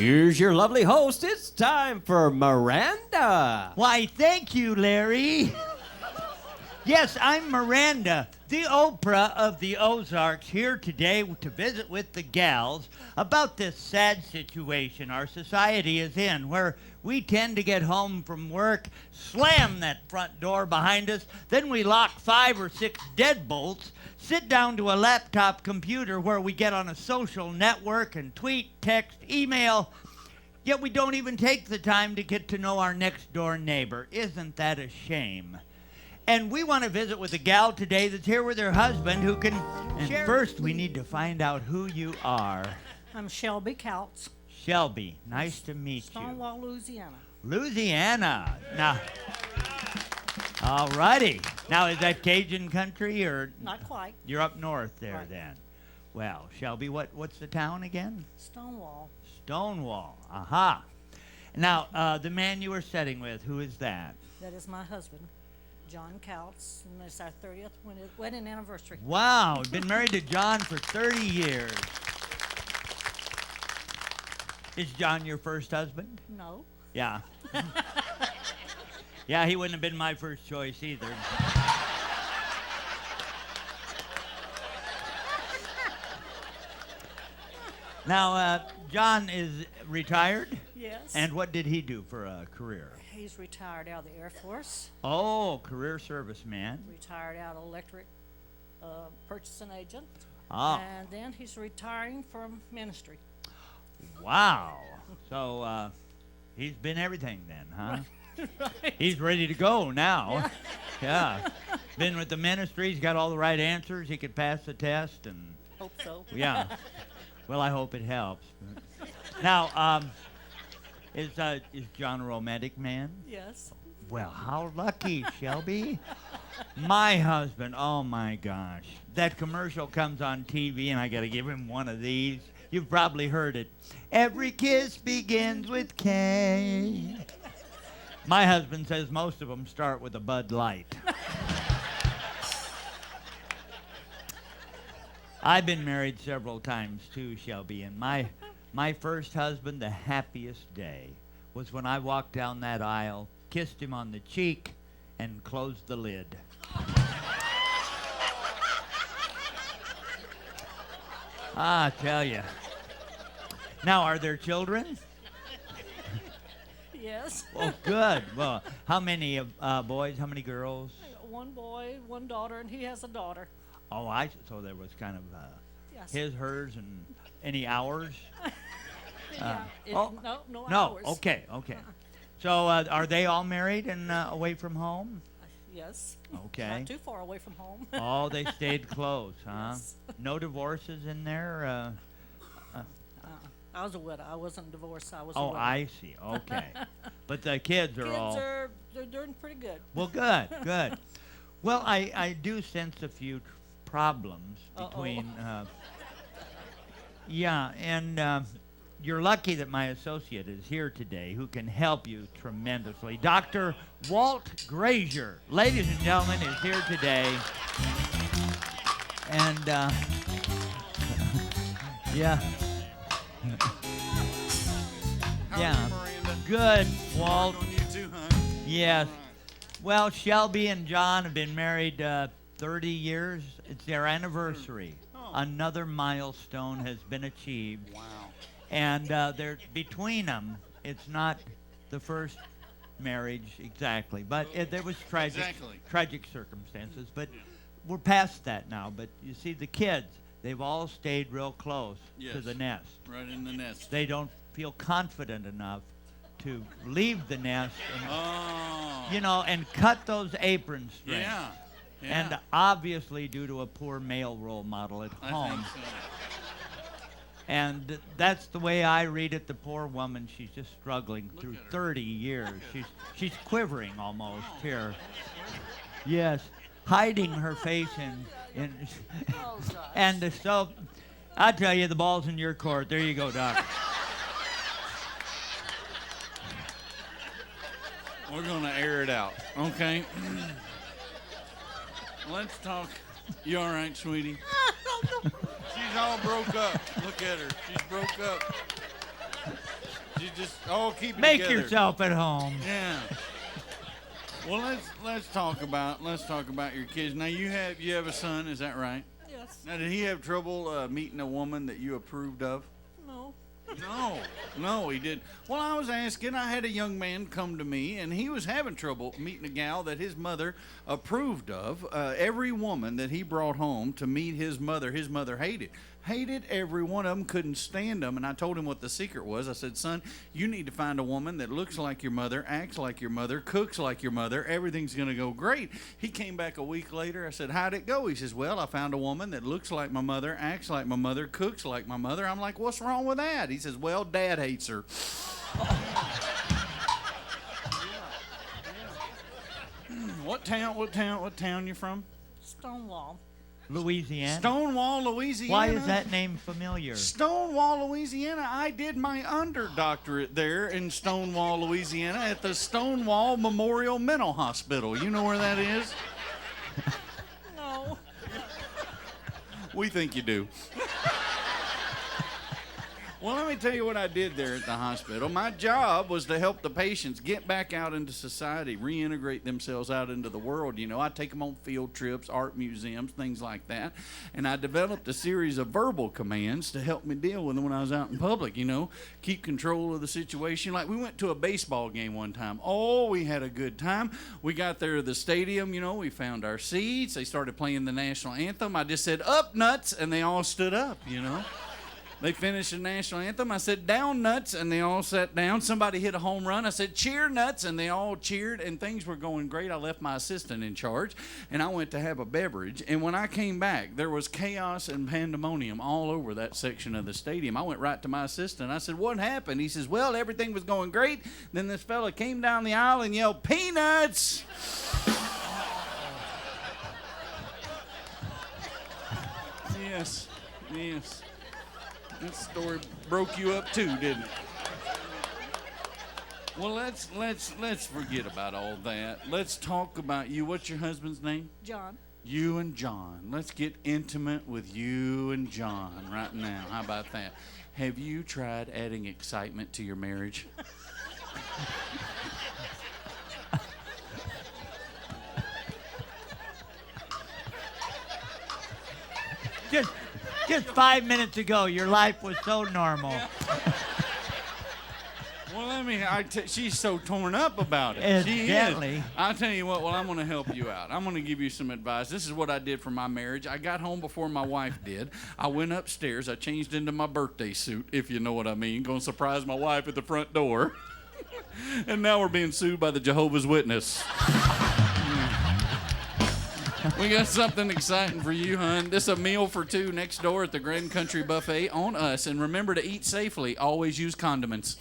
Here's your lovely host. It's time for Miranda. Why, thank you, Larry. Yes, I'm Miranda, the Oprah of the Ozarks, here today to visit with the gals about this sad situation our society is in, where we tend to get home from work, slam that front door behind us, then we lock 5 or 6 deadbolts, sit down to a laptop computer where we get on a social network and tweet, text, email, yet we don't even take the time to get to know our next door neighbor. Isn't that a shame? And we want to visit with a gal today that's here with her husband who can... And first, we need to find out who you are. I'm Shelby Couts. Shelby, nice to meet you. Stonewall, Louisiana. Louisiana. Now, all righty. Now, is that Cajun country or... Not quite. You're up north there Right. then. Well, Shelby, what's the town again? Stonewall. Stonewall. Aha. Now, the man you were sitting with, who is that? That is my husband, John Couts, and it's our 30th wedding anniversary. Wow, been married to John for 30 years. Is John your first husband? No. Yeah. Yeah, he wouldn't have been my first choice either. Now, John is retired? Yes. And what did he do for a career? He's retired out of the Air Force, Oh, career serviceman. retired out of electric purchasing agent, Ah, and then he's retiring from ministry. wow. So, he's been everything then, huh? Right. He's ready to go now. Yeah. Been with the ministry. He's got all the right answers. He could pass the test. And Hope so. yeah. Well, I hope it helps. Now, is John a romantic man? Yes. Well, how lucky, Shelby. My husband, oh my gosh. That commercial comes on TV, and I got to give him one of these. You've probably heard it. Every kiss begins with K. My husband says most of them start with a Bud Light. I've been married several times too, Shelby, and my first husband, the happiest day was when I walked down that aisle, kissed him on the cheek, and closed the lid. I tell you. Now, are there children? Yes. Well, good. Well, how many boys? How many girls? I got one boy, one daughter, and he has a daughter. Oh, so there was kind of Yes. his, hers, and any hours? Yeah. oh, No No. hours. Okay. So are they all married and away from home? Yes. Okay. Not too far away from home. Oh, they stayed close, huh? Yes. No divorces in there? I was a widow. I wasn't divorced. I was a Oh, widow. I see. Okay. But the kids are all... They're doing pretty good. Well, good. Well, I do sense a few problems Uh-oh. between... yeah, and you're lucky that my associate is here today who can help you tremendously. Dr. Walt Grazier, ladies and gentlemen, is here today. And, yeah. Yeah. Good, Walt. On you too, huh? Yes. All right. Well, Shelby and John have been married 30 years. It's their anniversary. Oh. Another milestone has been achieved. Wow. And they're between them. It's not the first marriage exactly, but there was tragic circumstances. But we're past that now. But you see, the kids, they've all stayed real close to Yes. the nest. Right in the nest. They don't feel confident enough to leave the nest and, Oh. and cut those apron strings. Yeah. And obviously due to a poor male role model at I home. think so. And that's the way I read it. The poor woman, she's just struggling Look through at her. 30 years. Look at She's quivering almost Oh. here. Yes, hiding her face in Oh, gosh. and so I tell you, the ball's in your court. There you go, Doc. We're going to air it out, okay? Let's talk. You all right, sweetie? She's all broke up. Look at her. She's broke up. You just all keep it Make together. yourself at home. Yeah. Well, let's talk about your kids. Now you have a son, is that right? Yes. Now did he have trouble meeting a woman that you approved of? No. No, he didn't. Well, I was asking. I had a young man come to me, and he was having trouble meeting a gal that his mother approved of. Every woman that he brought home to meet his mother hated every one of them, couldn't stand them. And I told him what the secret was. I said, son, you need to find a woman that looks like your mother, acts like your mother, cooks like your mother. Everything's going to go great. He came back a week later. I said, how'd it go? He says, well, I found a woman that looks like my mother, acts like my mother, cooks like my mother. I'm like, what's wrong with that? He says, well, Dad hates her. What town you from? Stonewall. Louisiana. Stonewall, Louisiana. Why is that name familiar? Stonewall, Louisiana. I did my underdoctorate there in Stonewall, Louisiana at the Stonewall Memorial Mental Hospital. You know where that is? No. We think you do. Well, let me tell you what I did there at the hospital. My job was to help the patients get back out into society, reintegrate themselves out into the world. You know, I take them on field trips, art museums, things like that. And I developed a series of verbal commands to help me deal with them when I was out in public, you know, keep control of the situation. Like we went to a baseball game one time. Oh, we had a good time. We got there to the stadium, you know, we found our seats. They started playing the national anthem. I just said, up nuts, and they all stood up, you know. They finished the national anthem. I said, down nuts, and they all sat down. Somebody hit a home run. I said, cheer nuts, and they all cheered, and things were going great. I left my assistant in charge, and I went to have a beverage. And when I came back, there was chaos and pandemonium all over that section of the stadium. I went right to my assistant. I said, what happened? He says, well, everything was going great. Then this fella came down the aisle and yelled, peanuts! Yes. That story broke you up too, didn't it? Well, let's forget about all that. Let's talk about you. What's your husband's name? John. You and John. Let's get intimate with you and John right now. How about that? Have you tried adding excitement to your marriage? Just 5 minutes ago, your life was so normal. Well, she's so torn up about it. Evidently. She is. I'll tell you what, well, I'm going to help you out. I'm going to give you some advice. This is what I did for my marriage. I got home before my wife did. I went upstairs. I changed into my birthday suit, if you know what I mean. Going to surprise my wife at the front door. And now we're being sued by the Jehovah's Witness. We got something exciting for you, hon. This is a meal for two next door at the Grand Country Buffet on us. And remember to eat safely. Always use condiments.